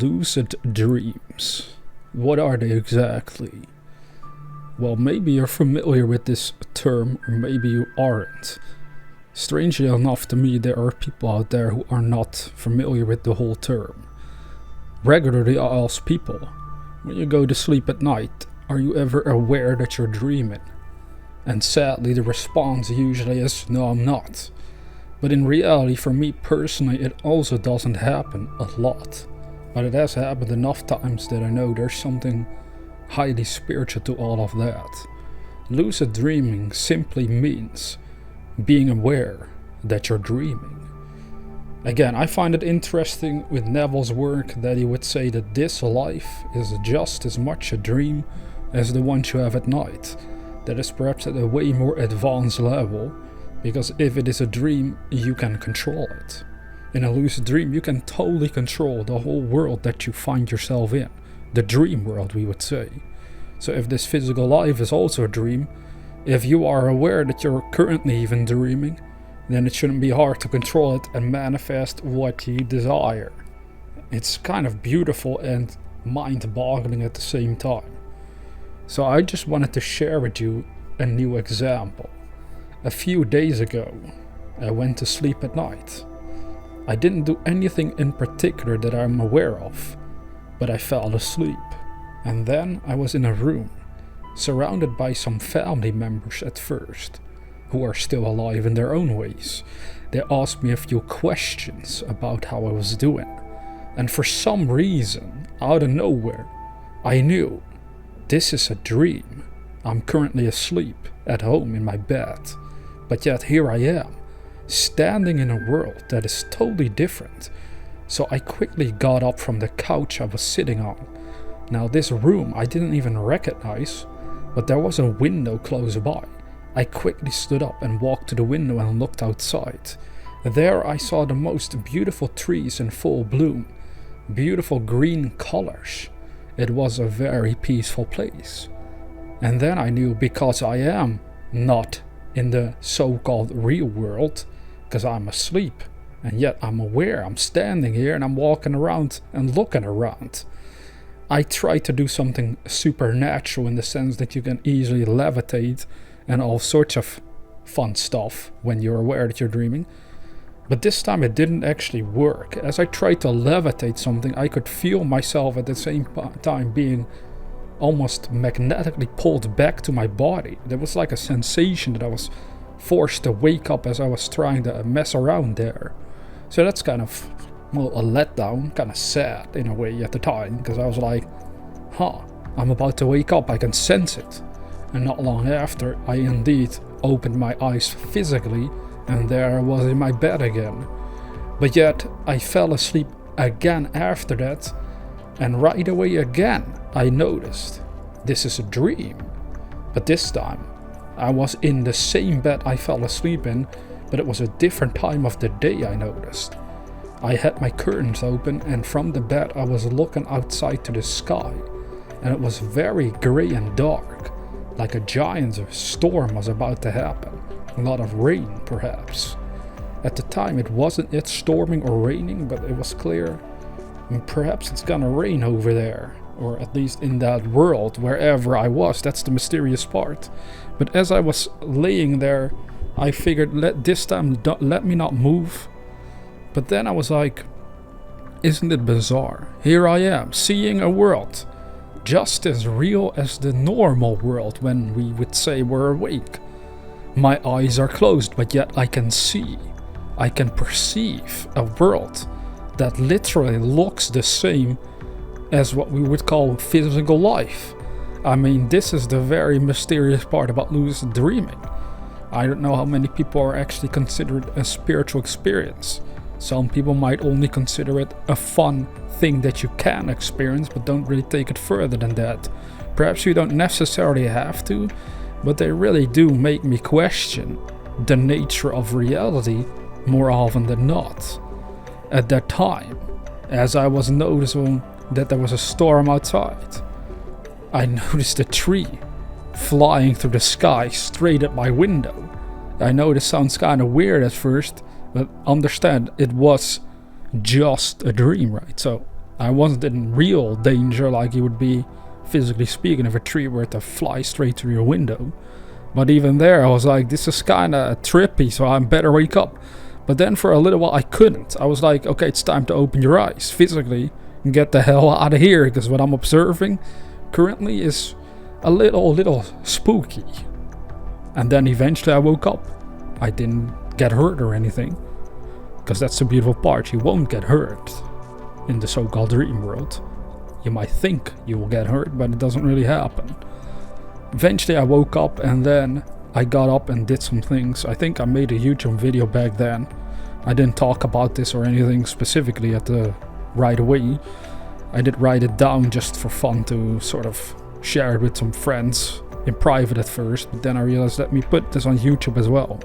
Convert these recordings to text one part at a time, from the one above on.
Lucid Dreams. What are they exactly? Well, maybe you're familiar with this term, or maybe you aren't. Strangely enough to me, there are people out there who are not familiar with the whole term. Regularly I ask people, when you go to sleep at night, are you ever aware that you're dreaming? And sadly the response usually is, no, I'm not. But in reality, for me personally, it also doesn't happen a lot. But it has happened enough times that I know there's something highly spiritual to all of that. Lucid dreaming simply means being aware that you're dreaming. Again, I find it interesting with Neville's work that he would say that this life is just as much a dream as the ones you have at night. That is perhaps at a way more advanced level, because if it is a dream, you can control it. In a lucid dream, you can totally control the whole world that you find yourself in. The dream world, we would say. So if this physical life is also a dream, if you are aware that you're currently even dreaming, then it shouldn't be hard to control it and manifest what you desire. It's kind of beautiful and mind-boggling at the same time. So I just wanted to share with you a new example. A few days ago, I went to sleep at night. I didn't do anything in particular that I'm aware of, but I fell asleep. And then I was in a room, surrounded by some family members at first, who are still alive in their own ways. They asked me a few questions about how I was doing. And for some reason, out of nowhere, I knew this is a dream. I'm currently asleep at home in my bed, but yet here I am, standing in a world that is totally different. So I quickly got up from the couch I was sitting on. Now this room I didn't even recognize, but there was a window close by. I quickly stood up and walked to the window and looked outside. There I saw the most beautiful trees in full bloom, beautiful green colors. It was a very peaceful place. And then I knew, because I am not in the so-called real world, because I'm asleep, and yet I'm aware, I'm standing here and I'm walking around and looking around. I try to do something supernatural in the sense that you can easily levitate and all sorts of fun stuff when you're aware that you're dreaming. But this time it didn't actually work. As I tried to levitate something, I could feel myself at the same time being almost magnetically pulled back to my body. There was like a sensation that I was forced to wake up as I was trying to mess around there. So that's kind of, well, a letdown, kind of sad in a way at the time, because I was like, I'm about to wake up, I can sense it. And not long after, I indeed opened my eyes physically, and there I was in my bed again. But yet, I fell asleep again after that, and right away again, I noticed this is a dream. But this time, I was in the same bed I fell asleep in, but it was a different time of the day, I noticed. I had my curtains open, and from the bed I was looking outside to the sky, and it was very grey and dark, like a giant storm was about to happen. A lot of rain, perhaps. At the time it wasn't yet storming or raining, but it was clear. And perhaps it's gonna rain over there, or at least in that world, wherever I was. That's the mysterious part. But as I was laying there, I figured, this time let me not move. But then I was like, isn't it bizarre? Here I am, seeing a world just as real as the normal world when we would say we're awake. My eyes are closed, but yet I can see, I can perceive a world that literally looks the same as what we would call physical life. I mean, this is the very mysterious part about lucid dreaming. I don't know how many people are actually consider it a spiritual experience. Some people might only consider it a fun thing that you can experience, but don't really take it further than that. Perhaps you don't necessarily have to, but they really do make me question the nature of reality more often than not. At that time, as I was noticing that there was a storm outside, I noticed a tree flying through the sky straight at my window. I know this sounds kind of weird at first, but understand, it was just a dream, right? So I wasn't in real danger like you would be physically speaking if a tree were to fly straight through your window. But even there I was like, this is kind of trippy, so I better wake up. But then for a little while I couldn't. I was like, okay, it's time to open your eyes physically and get the hell out of here, because what I'm observing currently is a little spooky. And then eventually I woke up. I didn't get hurt or anything, because that's the beautiful part. You won't get hurt in the so-called dream world. You might think you will get hurt, but it doesn't really happen. Eventually I woke up, and then I got up and did some things. I think I made a YouTube video back then. I didn't talk about this or anything specifically right away. I did write it down just for fun to sort of share it with some friends in private at first, but then I realized, let me put this on YouTube as well.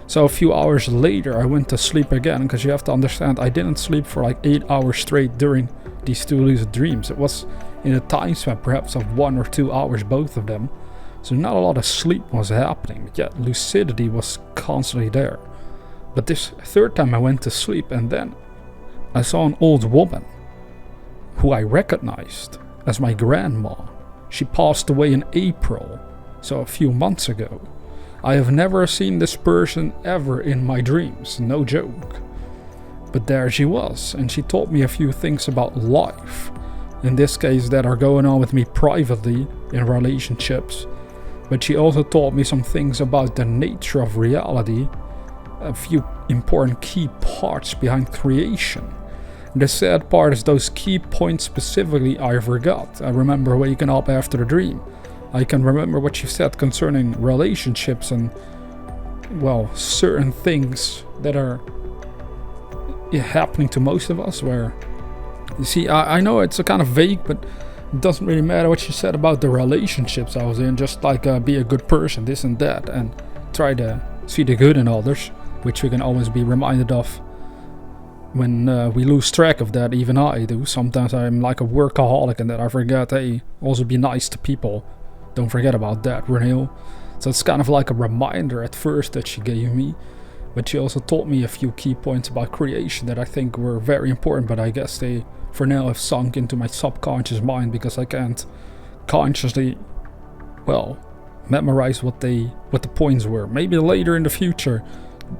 So a few hours later I went to sleep again, because you have to understand, I didn't sleep for like 8 hours straight during these 2 lucid dreams. It was in a time span perhaps of 1 or 2 hours, both of them. So not a lot of sleep was happening, but yet lucidity was constantly there. But this third time I went to sleep, and then I saw an old woman who I recognized as my grandma. She passed away in April, so a few months ago. I have never seen this person ever in my dreams, no joke. But there she was, and she taught me a few things about life. In this case, that are going on with me privately in relationships. But she also taught me some things about the nature of reality, a few important key parts behind creation. The sad part is those key points specifically I forgot. I remember waking up after the dream. I can remember what she said concerning relationships and, well, certain things that are happening to most of us, where, you see, I know it's a kind of vague, but it doesn't really matter what she said about the relationships I was in, just like be a good person, this and that, and try to see the good in others, which we can always be reminded of when we lose track of that. Even I do. Sometimes I'm like a workaholic and that I forget, hey, also be nice to people. Don't forget about that, Ranil. So it's kind of like a reminder at first that she gave me. But she also taught me a few key points about creation that I think were very important, but I guess they for now have sunk into my subconscious mind, because I can't consciously, well, memorize what the points were. Maybe later in the future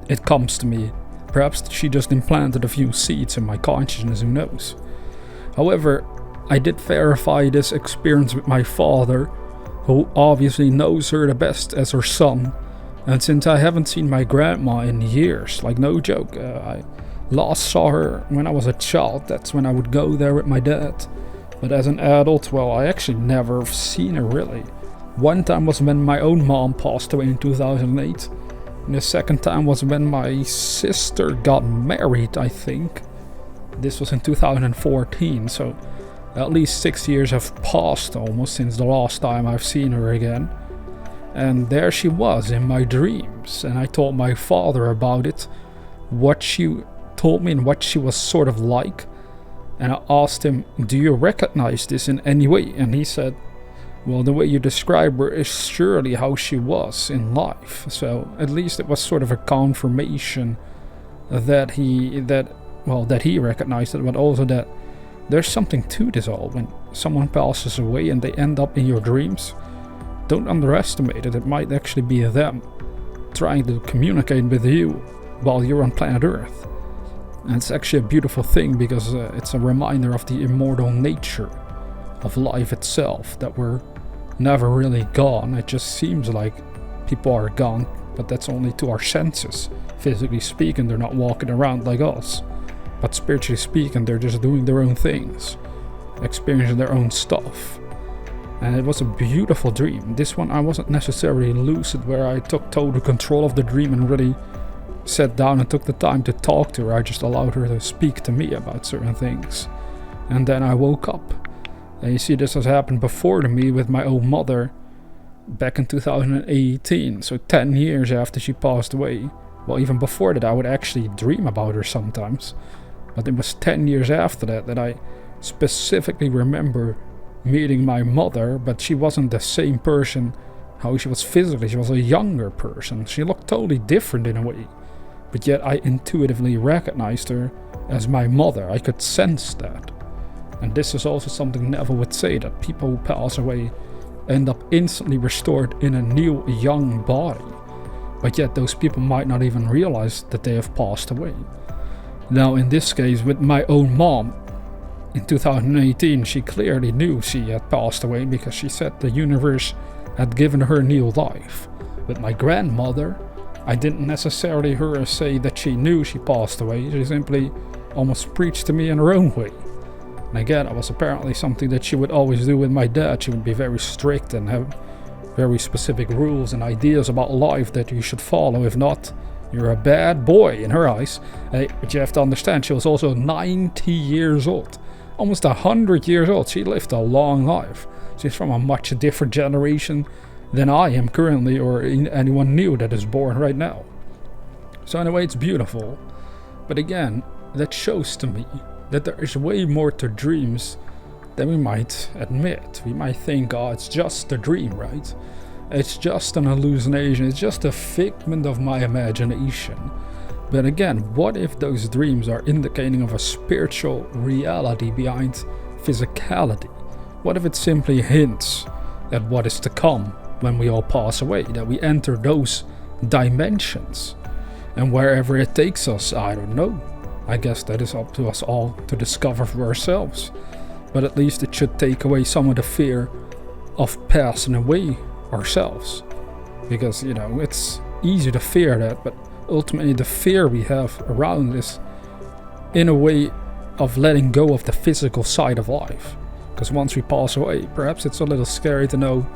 it comes to me. Perhaps she just implanted a few seeds in my consciousness, who knows. However, I did verify this experience with my father, who obviously knows her the best as her son. And since I haven't seen my grandma in years, like no joke, I last saw her when I was a child. That's when I would go there with my dad. But as an adult, well, I actually never seen her really. One time was when my own mom passed away in 2008. And the second time was when my sister got married, I think. This was in 2014, so at least 6 years have passed almost since the last time I've seen her again. And there she was in my dreams, and I told my father about it, what she told me and what she was sort of like. And I asked him, do you recognize this in any way? And he said, well, the way you describe her is surely how she was in life. So at least it was sort of a confirmation that he recognized it, but also that there's something to this all. When someone passes away and they end up in your dreams, don't underestimate it. It might actually be them trying to communicate with you while you're on planet Earth. And it's actually a beautiful thing, because it's a reminder of the immortal nature of life itself, that we're never really gone. It just seems like people are gone, but that's only to our senses. Physically speaking, they're not walking around like us, but spiritually speaking, they're just doing their own things, experiencing their own stuff. And it was a beautiful dream. This one I wasn't necessarily lucid, where I took total control of the dream and really sat down and took the time to talk to her. I just allowed her to speak to me about certain things. And then I woke up. And you see, this has happened before to me with my own mother back in 2018. So 10 years after she passed away. Well, even before that, I would actually dream about her sometimes. But it was 10 years after that I specifically remember meeting my mother, but she wasn't the same person how she was physically. She was a younger person. She looked totally different in a way. But yet I intuitively recognized her as my mother. I could sense that. And this is also something Neville would say, that people who pass away end up instantly restored in a new young body. But yet those people might not even realize that they have passed away. Now in this case, with my own mom, in 2018 she clearly knew she had passed away because she said the universe had given her new life. With my grandmother, I didn't necessarily hear her say that she knew she passed away. She simply almost preached to me in her own way. And again, it was apparently something that she would always do with my dad. She would be very strict and have very specific rules and ideas about life that you should follow. If not, you're a bad boy in her eyes. But you have to understand, she was also 90 years old. Almost 100 years old. She lived a long life. She's from a much different generation than I am currently, or anyone new that is born right now. So in a way, it's beautiful. But again, that shows to me that there is way more to dreams than we might admit. We might think, oh, it's just a dream, right? It's just an hallucination. It's just a figment of my imagination. But again, what if those dreams are indicating of a spiritual reality behind physicality? What if it simply hints at what is to come when we all pass away, that we enter those dimensions? And wherever it takes us, I don't know. I guess that is up to us all to discover for ourselves. But at least it should take away some of the fear of passing away ourselves. Because, it's easy to fear that, but ultimately the fear we have around is in a way of letting go of the physical side of life. Because once we pass away, perhaps it's a little scary to know,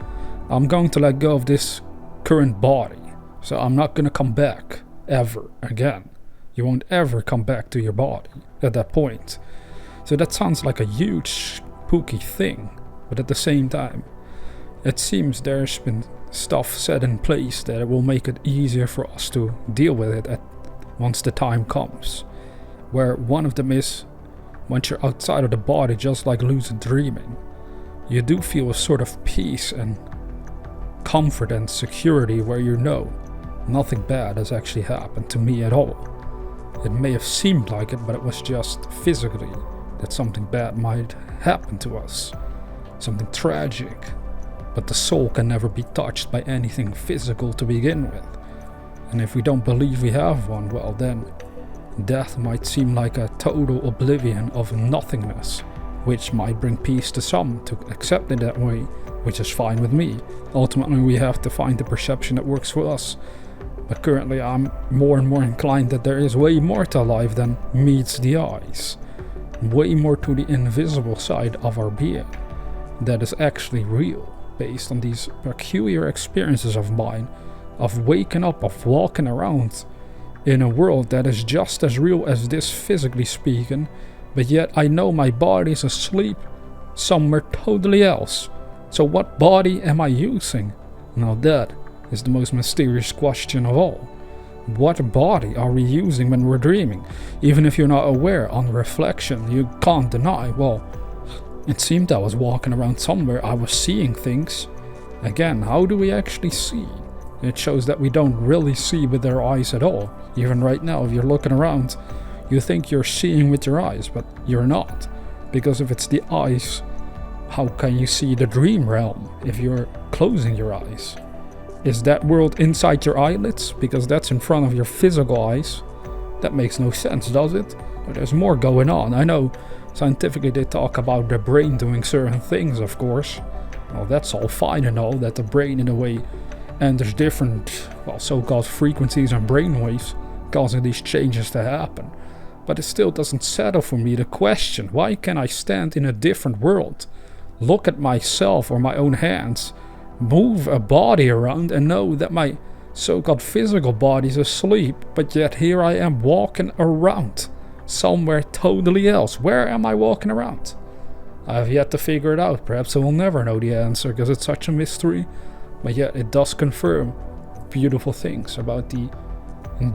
I'm going to let go of this current body, so I'm not going to come back ever again. You won't ever come back to your body at that point. So that sounds like a huge spooky thing, but at the same time, it seems there's been stuff set in place that it will make it easier for us to deal with it once the time comes. Where one of them is, once you're outside of the body, just like lucid dreaming, you do feel a sort of peace and comfort and security where you know nothing bad has actually happened to me at all. It may have seemed like it, but it was just physically that something bad might happen to us. Something tragic. But the soul can never be touched by anything physical to begin with. And if we don't believe we have one, well then, death might seem like a total oblivion of nothingness, which might bring peace to some to accept it that way, which is fine with me. Ultimately, we have to find the perception that works for us. But currently I'm more and more inclined that there is way more to life than meets the eyes. Way more to the invisible side of our being that is actually real, based on these peculiar experiences of mine, of waking up, of walking around in a world that is just as real as this physically speaking, but yet I know my body is asleep somewhere totally else. So what body am I using? Now that is the most mysterious question of all. What body are we using when we're dreaming? Even if you're not aware, on reflection, you can't deny, well, it seemed I was walking around somewhere, I was seeing things. Again, how do we actually see? It shows that we don't really see with our eyes at all. Even right now, if you're looking around, you think you're seeing with your eyes, but you're not. Because if it's the eyes, how can you see the dream realm if you're closing your eyes? Is that world inside your eyelids? Because that's in front of your physical eyes. That makes no sense, does it? But there's more going on. I know scientifically they talk about the brain doing certain things, of course. Well, that's all fine and all, that the brain in a way enters different, so-called frequencies and brainwaves, causing these changes to happen. But it still doesn't settle for me the question, why can I stand in a different world, look at myself or my own hands, move a body around and know that my so-called physical body is asleep, but yet here I am walking around somewhere totally else. Where am I walking around? I have yet to figure it out. Perhaps I will never know the answer because it's such a mystery, but yet it does confirm beautiful things about the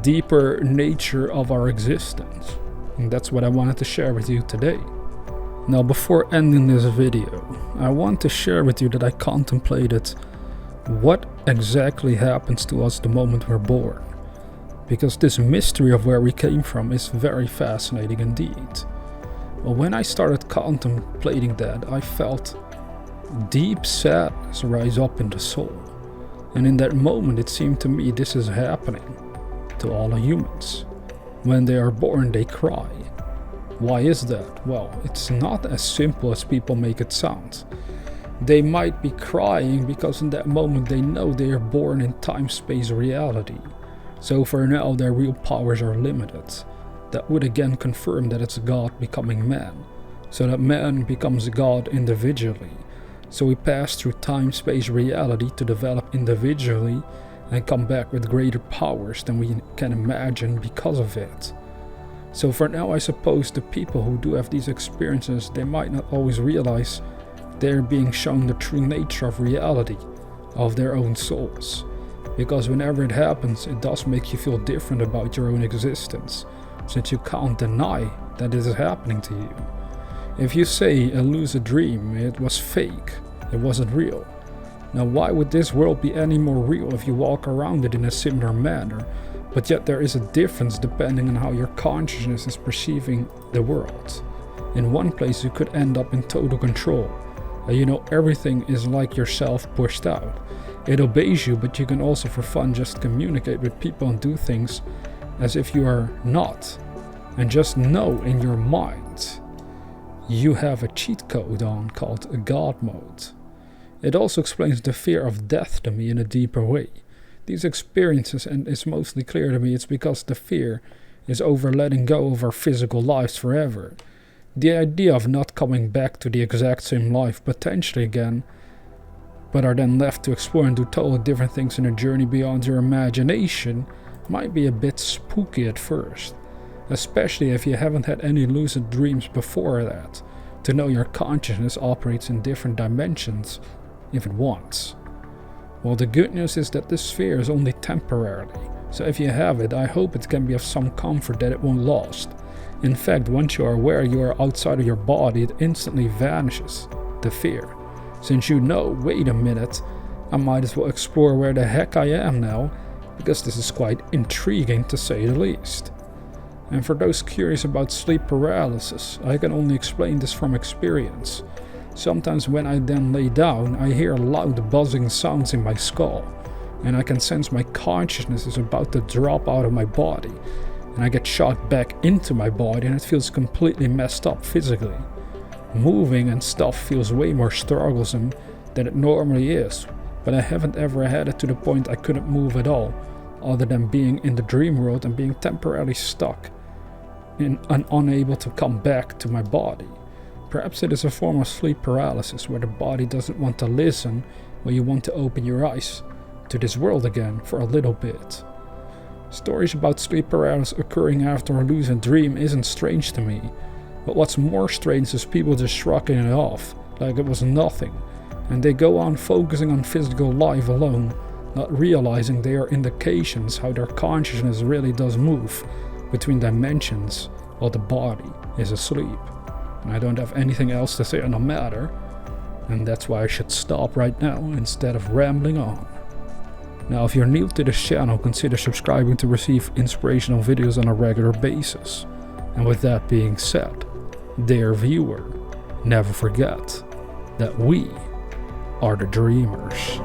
deeper nature of our existence. And that's what I wanted to share with you today. Now, before ending this video, I want to share with you that I contemplated what exactly happens to us the moment we're born. Because this mystery of where we came from is very fascinating indeed. Well, when I started contemplating that, I felt deep sadness rise up in the soul. And in that moment, it seemed to me this is happening to all humans. When they are born, they cry. Why is that? Well, it's not as simple as people make it sound. They might be crying because in that moment they know they are born in time-space reality. So for now, their real powers are limited. That would again confirm that it's God becoming man. So that man becomes God individually. So we pass through time-space reality to develop individually and come back with greater powers than we can imagine because of it. So for now, I suppose the people who do have these experiences, they might not always realize they're being shown the true nature of reality, of their own souls. Because whenever it happens, it does make you feel different about your own existence, since you can't deny that it is happening to you. If you say a lucid dream, it was fake, it wasn't real. Now, why would this world be any more real if you walk around it in a similar manner, but yet there is a difference depending on how your consciousness is perceiving the world. In one place you could end up in total control. Everything is like yourself pushed out. It obeys you, but you can also for fun just communicate with people and do things as if you are not. And just know in your mind you have a cheat code on called a God mode. It also explains the fear of death to me in a deeper way. These experiences, and it's mostly clear to me, it's because the fear is over letting go of our physical lives forever. The idea of not coming back to the exact same life potentially again, but are then left to explore and do totally different things in a journey beyond your imagination, might be a bit spooky at first. Especially if you haven't had any lucid dreams before that, to know your consciousness operates in different dimensions if it wants. Well, the good news is that this fear is only temporarily, so if you have it, I hope it can be of some comfort that it won't last. In fact, once you are aware you are outside of your body, it instantly vanishes, the fear. Since you know, wait a minute, I might as well explore where the heck I am now, because this is quite intriguing to say the least. And for those curious about sleep paralysis, I can only explain this from experience. Sometimes when I then lay down, I hear loud buzzing sounds in my skull, and I can sense my consciousness is about to drop out of my body, and I get shot back into my body and it feels completely messed up physically. Moving and stuff feels way more strugglesome than it normally is, but I haven't ever had it to the point I couldn't move at all, other than being in the dream world and being temporarily stuck and unable to come back to my body. Perhaps it is a form of sleep paralysis where the body doesn't want to listen when you want to open your eyes to this world again for a little bit. Stories about sleep paralysis occurring after a lucid dream isn't strange to me, but what's more strange is people just shrugging it off like it was nothing, and they go on focusing on physical life alone, not realizing they are indications how their consciousness really does move between dimensions while the body is asleep. And I don't have anything else to say on the matter, and that's why I should stop right now instead of rambling on. Now, if you're new to this channel, consider subscribing to receive inspirational videos on a regular basis. And with that being said, dear viewer, never forget that we are the dreamers.